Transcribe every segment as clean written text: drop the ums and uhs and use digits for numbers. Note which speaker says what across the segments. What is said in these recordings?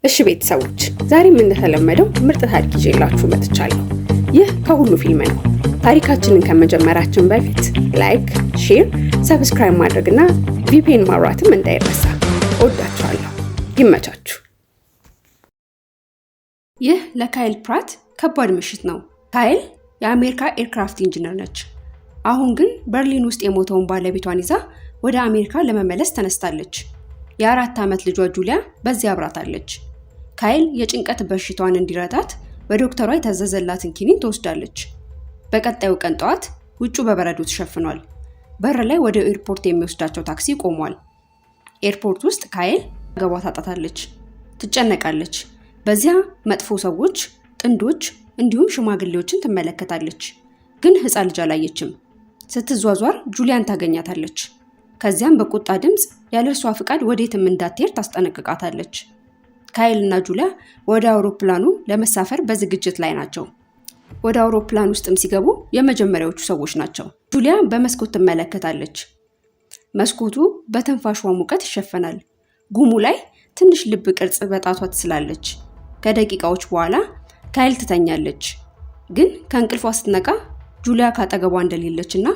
Speaker 1: እሺ ቤተሰቦች ዛሬም እንደተለመደው ምርጥ ታሪክ ይዤላችሁ መጥቻለሁ። ይህ ከሁሉ ፊልም ነው። ታሪካችንን ከመጀመራችን በፊት ላይክ፣ ሼር፣ ሰብስክራይብ ማድረግና ቪፒኤን ማብራትም እንዳይረሳ። እወዳችኋለሁ። ይመቻችሁ። ይህ ለካይል ፕራት ከባድ ምሽት ነው። ካይል የአሜሪካ ኤርክራፍት ኢንጂነር ነች። አሁን ግን በርሊን ውስጥ የሞተውን ባለቤቷን ይዛ ወደ አሜሪካ ለመመለስ ተነስታለች። የ4 ዓመት ልጇ ጁሊያ በዚያ አብራታለች። ካይል የጭንቀት በሽታዋን እንዲረዳት በዶክተሯ የታዘዘላትን ኪኒን ትወስዳለች። በቀጣዩ ቀን ጠዋት ውጩ በበረዶ ተሸፍኗል። በር ላይ ወደ ኤርፖርት የሚወስዳቸው ታክሲ ቆሟል። ኤርፖርት ውስጥ ካይል ገባ ታጣታለች። ትጨነቃለች። በዚያ መጥፎ ሰዎች፣ ጥንዶች እንዲሁም ሽማግሌዎችን ትመለከታለች። ግን ሕፃን ልጅ አላየችም። ስትዟዟር ጁሊያን ታገኛታለች። ከዚያም በቁጣ ድምፅ ያለ እርሷ ፍቃድ ወዴትም እንዳትሄድ ታስጠነቅቃታለች። ካይል እና ጁሊያ ወደ አውሮፕላኑ ለመሳፈር በዝግጅት ላይ ናቸው። ወደ አውሮፕላን ውስጥም ሲገቡ የመጀመሪያዎቹ ሰዎች ናቸው። ጁሊያ በመስኮት ትመለከታለች። መስኮቱ በትንፋሿ ሙቀት ይሸፈናል። ጉሙ ላይ ትንሽ ልብ ቅርጽ በጣቷ ትስላለች። ከደቂቃዎች በኋላ ካይል ትተኛለች። ግን ከእንቅልፏ ስትነቃ ጁሊያ ካጠገቧ እንደሌለች እና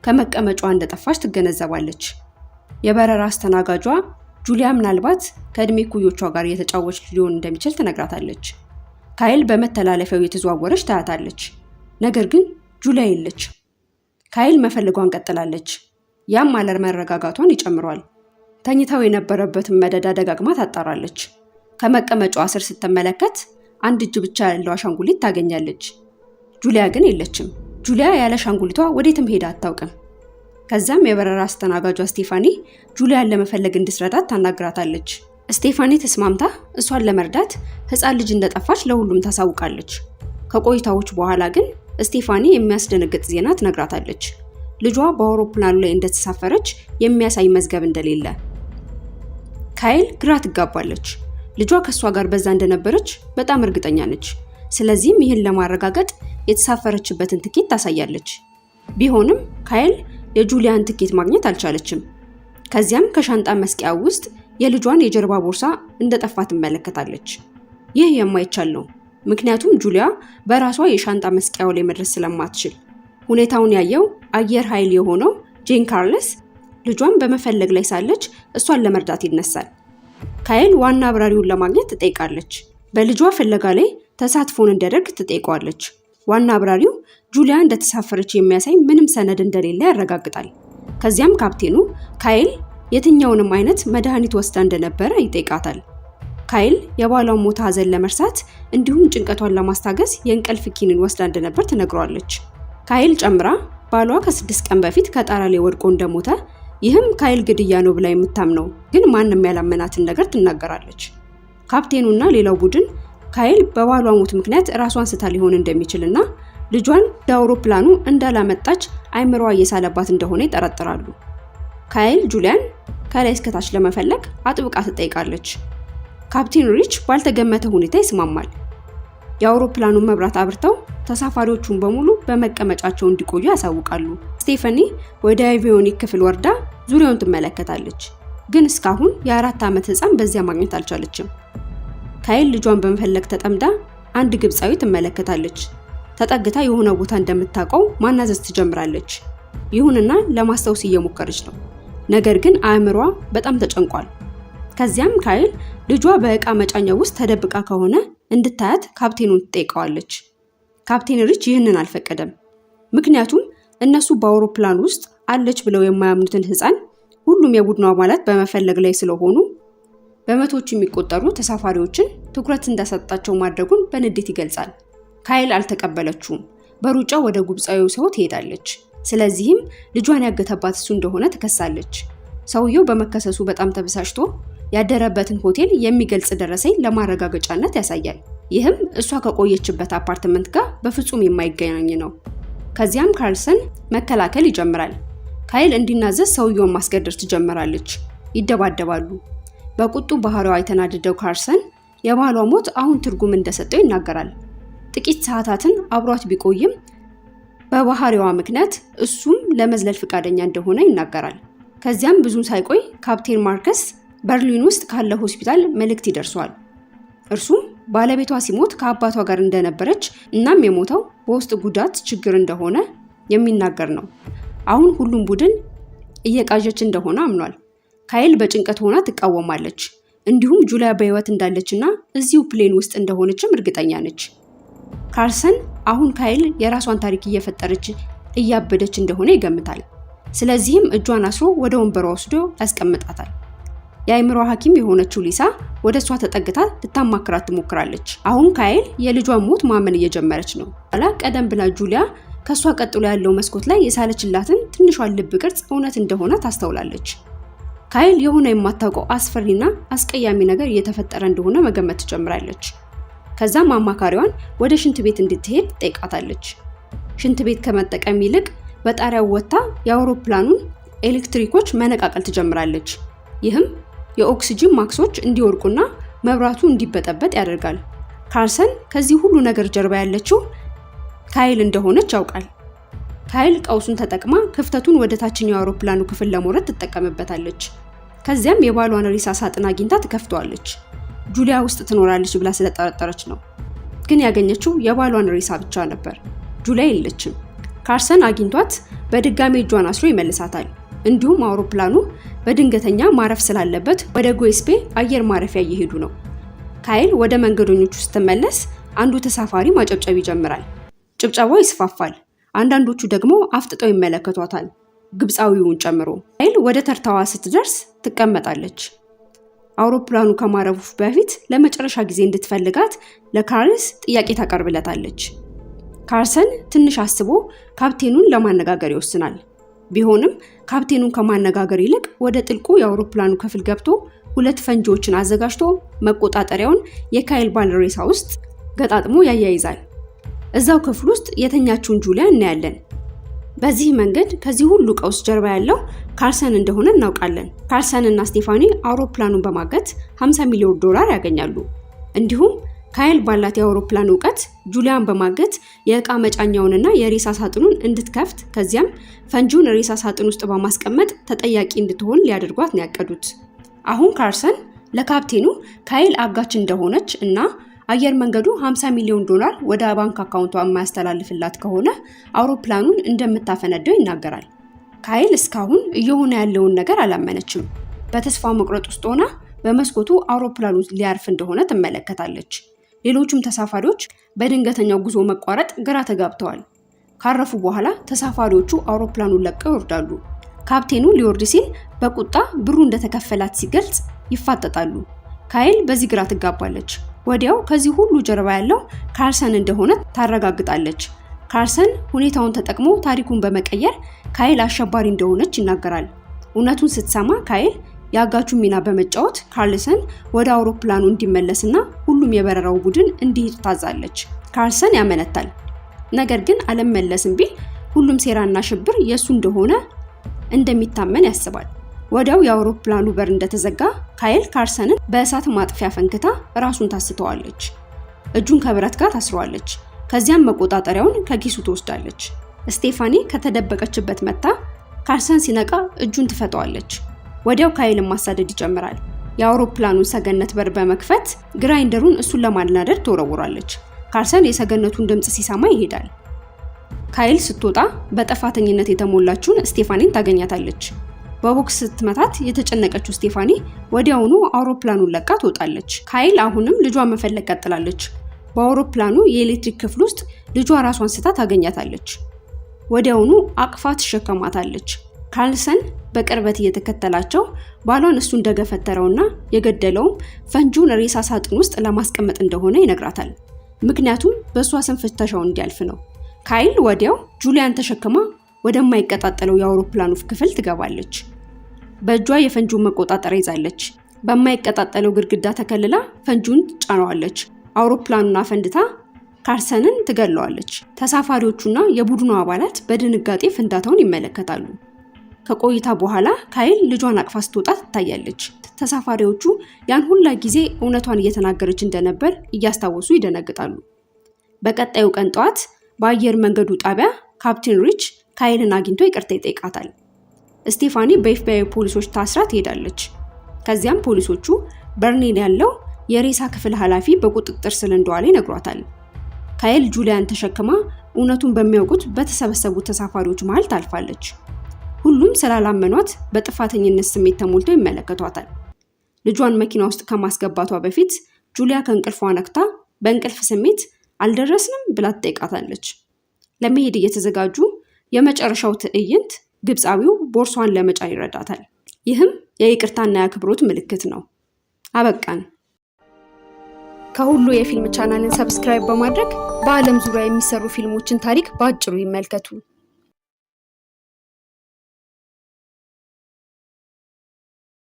Speaker 1: ከመቀመጫዋ እንደጠፋች ትገነዘባለች። የበረራ አስተናጋጇ ጁሊያ ምናልባት ከእድሜ ኩዮቿ ጋር እየተጫወተች ሊሆን እንደሚችል ትነግራታለች። ካይል በመተላለፊያው የተዘዋወረች ታያታለች። ነገር ግን ጁሊያ የለች። ካይል መፈለጓን ቀጥላለች። ያም አለመረጋጋቷን ይጨምሯል። ተኝታው የነበረበትን መደዳ ደጋግማ ታጣራለች። ከመቀመጫዋ ስር ስትመለከት አንድ እጅ ብቻ ያለው አሻንጉሊት ታገኛለች። ጁሊያ ግን የለችም። ጁሊያ ያለ አሻንጉሊቷ ወዴትም ሄዳ አታውቅም። ከዛም የበረራ አስተናጋጇ ስቴፋኒ ጁሊያን ለመፈለግ እንድትረዳት ታናግራታለች። ስቴፋኒ ተስማምታ እሷን ለመርዳት ሕፃን ልጅ እንደጠፋች ለሁሉም ታሳውቃለች። ከቆይታዎች በኋላ ግን ስቴፋኒ የሚያስደነግጥ ዜና ትነግራታለች። ልጇ በአውሮፕላኑ ላይ እንደተሳፈረች የሚያሳይ መዝገብ እንደሌለ። ካይል ግራ ትጋባለች። ልጇ ከሷ ጋር በዛ እንደነበረች በጣም እርግጠኛ ነች። ስለዚህም ይህን ለማረጋገጥ የተሳፈረችበትን ትኬት ታሳያለች። ቢሆንም ካይል የጁሊያን ትኬት ማግኘት አልቻለችም። ከዚያም ከሻንጣ መስቂያ ውስጥ የልጇን የጀርባ ቦርሳ እንደጠፋ ትመለከታለች። ይህ የማይቻል ነው፣ ምክንያቱም ጁሊያ በራሷ የሻንጣ መስቂያው ላይ መድረስ ስለማትችል። ሁኔታውን ያየው አየር ኃይል የሆነው ጄን ካርለስ ልጇን በመፈለግ ላይ ሳለች እሷን ለመርዳት ይነሳል። ካይል ዋና አብራሪውን ለማግኘት ትጠይቃለች። በልጇ ፍለጋ ላይ ተሳትፎን እንዲያደርግ ትጠይቀዋለች። ዋና አብራሪው ጁሊያ እንደተሳፈረች የሚያሳይ ምንም ሰነድ እንደሌለ ያረጋግጣል። ከዚያም ካፕቴኑ ካይል የትኛውንም አይነት መድኃኒት ወስዳ እንደነበረ ይጠይቃታል። ካይል የባሏን ሞት ሐዘን ለመርሳት እንዲሁም ጭንቀቷን ለማስታገስ የእንቅልፍ ኪኒን ወስዳ እንደነበር ትነግሯለች። ካይል ጨምራ ባሏ ከ6 ቀን በፊት ከጣራ ላይ ወድቆ እንደሞተ፣ ይህም ካይል ግድያ ነው ብላ የምታምነው ግን ማንም ያላመናትን ነገር ትናገራለች። ካፕቴኑና ሌላው ቡድን ካይል በባሏ ሞት ምክንያት ራሷን ስታ ሊሆን እንደሚችልና ልጇን ለአውሮፕላኑ እንዳላመጣች አይምሮዋ እየሳለባት እንደሆነ ይጠረጥራሉ። ካይል ጁሊያን ከላይ እስከታች ለመፈለግ አጥብቃ ትጠይቃለች። ካፕቴን ሪች ባልተገመተ ሁኔታ ይስማማል። የአውሮፕላኑን መብራት አብርተው ተሳፋሪዎቹን በሙሉ በመቀመጫቸው እንዲቆዩ ያሳውቃሉ። ስቴፋኒ ወደ አቪዮኒክ ክፍል ወርዳ ዙሪያውን ትመለከታለች። ግን እስካሁን የ4 ዓመት ሕፃን በዚያ ማግኘት አልቻለችም። ካይል ልጇን በመፈለግ ተጠምዳ አንድ ግብፃዊ ትመለከታለች። ተጠግታ የሆነ ቦታ እንደምታውቀው ማናዘዝ ትጀምራለች። ይሁንና ለማስታወስ እየሞከረች ነው። ነገር ግን አእምሯ በጣም ተጨንቋል። ከዚያም ካይል ልጇ በእቃ መጫኛ ውስጥ ተደብቃ ከሆነ እንድታያት ካፕቴኑን ትጠይቀዋለች። ካፕቴን ሪች ይህንን አልፈቀደም። ምክንያቱም እነሱ በአውሮፕላን ውስጥ አለች ብለው የማያምኑትን ሕፃን ሁሉም የቡድኑ አባላት በመፈለግ ላይ ስለሆኑ በመቶዎች የሚቆጠሩ ተሳፋሪዎችን ትኩረት እንዳሰጣቸው ማድረጉን በንዴት ይገልጻል። ካይል አልተቀበለችውም። በሩጫ ወደ ግብፃዊው ሰው ትሄዳለች። ስለዚህም ልጇን ያገተባት እሱ እንደሆነ ትከሳለች። ሰውየው በመከሰሱ በጣም ተበሳጭቶ ያደረበትን ሆቴል የሚገልጽ ደረሰኝ ለማረጋገጫነት ያሳያል። ይህም እሷ ከቆየችበት አፓርትመንት ጋር በፍጹም የማይገናኝ ነው። ከዚያም ካርልሰን መከላከል ይጀምራል። ካይል እንዲናዘዝ ሰውየውን ማስገደድ ትጀምራለች። ይደባደባሉ። በቁጡ ባህሪዋ የተናደደው ካርልሰን የባሏ ሞት አሁን ትርጉም እንደሰጠው ይናገራል። ጥቂት ሰዓታትን አብሯት ቢቆይም በባህሪዋ ምክንያት እሱም ለመዝለል ፈቃደኛ እንደሆነ ይናገራል። ከዚያም ብዙም ሳይቆይ ካፕቴን ማርከስ በርሊን ውስጥ ካለ ሆስፒታል መልእክት ይደርሷል። እርሱም ባለቤቷ ሲሞት ከአባቷ ጋር እንደነበረች እናም የሞተው በውስጥ ጉዳት ችግር እንደሆነ የሚናገር ነው። አሁን ሁሉም ቡድን እየቃዠች እንደሆነ አምኗል። ካይል በጭንቀት ሆና ትቃወማለች። እንዲሁም ጁሊያ በህይወት እንዳለችና እዚሁ ፕሌን ውስጥ እንደሆነችም እርግጠኛ ነች። ካርሰን አሁን ካይል የራሷን ታሪክ እየፈጠረች እያበደች እንደሆነ ይገምታል። ስለዚህም እጇን አስሮ ወደ ወንበሯ ወስዶ ያስቀምጣታል። የአእምሮ ሐኪም የሆነችው ሊሳ ወደ እሷ ተጠግታ ልታማክራት ትሞክራለች። አሁን ካይል የልጇን ሞት ማመን እየጀመረች ነው። ኋላ ቀደም ብላ ጁሊያ ከሷ ቀጥሎ ያለው መስኮት ላይ የሳለችላትን ትንሿን ልብ ቅርጽ እውነት እንደሆነ ታስተውላለች። ካይል የሆነ የማታውቀው አስፈሪና አስቀያሚ ነገር እየተፈጠረ እንደሆነ መገመት ትጀምራለች። ከዛም አማካሪዋን ወደ ሽንት ቤት እንድትሄድ ጠይቃታለች። ሽንት ቤት ከመጠቀም ይልቅ በጣሪያው ወጥታ የአውሮፕላኑን ኤሌክትሪኮች መነቃቀል ትጀምራለች። ይህም የኦክሲጅን ማክሶች እንዲወርቁና መብራቱ እንዲበጠበጥ ያደርጋል። ካርሰን ከዚህ ሁሉ ነገር ጀርባ ያለችው ካይል እንደሆነች ያውቃል። ካይል ቀውሱን ተጠቅማ ክፍተቱን ወደ ታችኛው የአውሮፕላኑ ክፍል ለመውረድ ትጠቀምበታለች። ከዚያም የባሏን ሬሳ ሳጥን አግኝታ ትከፍተዋለች። ጁሊያ ውስጥ ትኖራለች ብላ ስለጠረጠረች ነው። ግን ያገኘችው የባሏን ሬሳ ብቻ ነበር። ጁሊያ የለችም። ካርሰን አግኝቷት በድጋሚ እጇን አስሮ ይመልሳታል። እንዲሁም አውሮፕላኑ በድንገተኛ ማረፍ ስላለበት ወደ ጎስፔ አየር ማረፊያ እየሄዱ ነው። ካይል ወደ መንገደኞቹ ስትመለስ አንዱ ተሳፋሪ ማጨብጨብ ይጀምራል። ጭብጨባው ይስፋፋል። አንዳንዶቹ ደግሞ አፍጥጠው ይመለከቷታል፣ ግብፃዊውን ጨምሮ። ካይል ወደ ተርታዋ ስትደርስ ትቀመጣለች። አውሮፕላኑ ከማረፉ በፊት ለመጨረሻ ጊዜ እንድትፈልጋት ለካርልስ ጥያቄ ታቀርብለታለች። ካርሰን ትንሽ አስቦ ካፕቴኑን ለማነጋገር ይወስናል። ቢሆንም ካፕቴኑን ከማነጋገር ይልቅ ወደ ጥልቁ የአውሮፕላኑ ክፍል ገብቶ 2 ፈንጂዎችን አዘጋጅቶ መቆጣጠሪያውን የካይል ባል ሬሳ ውስጥ ገጣጥሞ ያያይዛል። እዛው ክፍል ውስጥ የተኛችውን ጁሊያ እናያለን። በዚህ መንገድ ከዚህ ሁሉ ቀውስ ጀርባ ያለው ካርሰን እንደሆነ እናውቃለን። ካርሰን እና ስቴፋኒ አውሮፕላኑን በማገት $50 ሚሊዮን ያገኛሉ። እንዲሁም ካይል ባላት የአውሮፕላን እውቀት ጁሊያን በማገት የእቃ መጫኛውንና የሬሳ ሳጥኑን እንድትከፍት ከዚያም ፈንጂውን ሬሳ ሳጥን ውስጥ በማስቀመጥ ተጠያቂ እንድትሆን ሊያደርጓት ነው ያቀዱት። አሁን ካርሰን ለካፕቴኑ ካይል አጋች እንደሆነች እና አየር መንገዱ $50 ሚሊዮን ወደ ባንክ አካውንቷ የማያስተላልፍላት ከሆነ አውሮፕላኑን እንደምታፈነደው ይናገራል። ካይል እስካሁን እየሆነ ያለውን ነገር አላመነችም። በተስፋ መቁረጥ ውስጥ ሆና በመስኮቱ አውሮፕላኑ ሊያርፍ እንደሆነ ትመለከታለች። ሌሎችም ተሳፋሪዎች በድንገተኛው ጉዞ መቋረጥ ግራ ተጋብተዋል። ካረፉ በኋላ ተሳፋሪዎቹ አውሮፕላኑን ለቀው ይወርዳሉ። ካፕቴኑ ሊወርድ ሲል በቁጣ ብሩ እንደተከፈላት ሲገልጽ ይፋጠጣሉ። ካይል በዚህ ግራ ትጋባለች። ወዲያው ከዚህ ሁሉ ጀርባ ያለው ካርሰን እንደሆነ ታረጋግጣለች። ካርሰን ሁኔታውን ተጠቅሞ ታሪኩን በመቀየር ካይል አሸባሪ እንደሆነች ይናገራል። እውነቱን ስትሰማ ካይል የአጋቹን ሚና በመጫወት ካርልሰን ወደ አውሮፕላኑ እንዲመለስና ሁሉም የበረራው ቡድን እንዲሄድ ታዛለች። ካርሰን ያመነታል። ነገር ግን አልመለስም ቢል ሁሉም ሴራና ሽብር የሱ እንደሆነ እንደሚታመን ያስባል። ወዲያው የአውሮፕላኑ በር እንደተዘጋ ካይል ካርሰንን በእሳት ማጥፊያ ፈንክታ ራሱን ታስተዋለች። እጁን ከብረት ጋር ታስረዋለች። ከዚያም መቆጣጠሪያውን ከኪሱ ትወስዳለች። ስቴፋኒ ከተደበቀችበት መጣ ካርሰን ሲነቃ እጁን ትፈጠዋለች። ወዲያው ካይልን ማሳደድ ይጀምራል። የአውሮፕላኑን ሰገነት በር በመክፈት ግራይንደሩን እሱን ለማናደድ ትወረውራለች። ካርሰን የሰገነቱን ድምጽ ሲሰማ ይሄዳል። ካይል ስትወጣ በጥፋተኝነት የተሞላችውን ስቴፋኒን ታገኛታለች። በቦክስ ስትመታት የተጨነቀችው ስቴፋኒ ወዲያውኑ አውሮፕላኑን ለቃ ትወጣለች። ካይል አሁንም ልጇ መፈለግ ቀጥላለች። በአውሮፕላኑ የኤሌክትሪክ ክፍል ውስጥ ልጇ ራሷን ስታ ታገኛታለች። ወዲያውኑ አቅፋ ትሸከማታለች። ካርልሰን በቅርበት እየተከተላቸው ባሏን እሱ እንደገፈተረውና የገደለውም ፈንጂውን ሬሳ ሳጥን ውስጥ ለማስቀመጥ እንደሆነ ይነግራታል። ምክንያቱም በእሷ ስም ፍተሻው እንዲያልፍ ነው። ካይል ወዲያው ጁሊያን ተሸክማ ወደማይቀጣጠለው የአውሮፕላኑ ክፍል ትገባለች። በእጇ የፈንጂውን መቆጣጠሪያ ይዛለች። በማይቀጣጠለው ግድግዳ ተከልላ ፈንጂውን ጫነዋለች። አውሮፕላኑን አፈንድታ ካርሰንን ትገለዋለች። ተሳፋሪዎቹና የቡድኑ አባላት በድንጋጤ ፍንዳታውን ይመለከታሉ። ከቆይታ በኋላ ካይል ልጇን አቅፋ ስትወጣ ትታያለች። ተሳፋሪዎቹ ያን ሁላ ጊዜ እውነቷን እየተናገረች እንደነበር እያስታወሱ ይደነግጣሉ። በቀጣዩ ቀን ጠዋት በአየር መንገዱ ጣቢያ ካፕቴን ሪች ካይልን አግኝቶ ይቅርታ ይጠይቃታል። ስቴፋኒ በኤፍቢአይ ፖሊሶች ታስራ ትሄዳለች። ከዚያም ፖሊሶቹ በርሊን ያለው የሬሳ ክፍል ኃላፊ በቁጥጥር ስር እንደዋለ ይነግሯታል። ካይል ጁሊያን ተሸክማ እውነቱን በሚያውቁት በተሰበሰቡት ተሳፋሪዎች መሃል ታልፋለች። ሁሉም ስላላመኗት በጥፋተኝነት ስሜት ተሞልተው ይመለከቷታል። ልጇን መኪና ውስጥ ከማስገባቷ በፊት ጁሊያ ከእንቅልፏ ነቅታ በእንቅልፍ ስሜት አልደረስንም ብላ ትጠይቃታለች። ለመሄድ እየተዘጋጁ የመጨረሻው ትዕይንት ግብፃዊው ቦርሷን ለመጫን ይረዳታል። ይህም የይቅርታና የአክብሮት ምልክት ነው። አበቃን። ከሁሉ የፊልም ቻናልን ሰብስክራይብ በማድረግ በዓለም ዙሪያ የሚሰሩ ፊልሞችን ታሪክ በአጭሩ ይመልከቱ።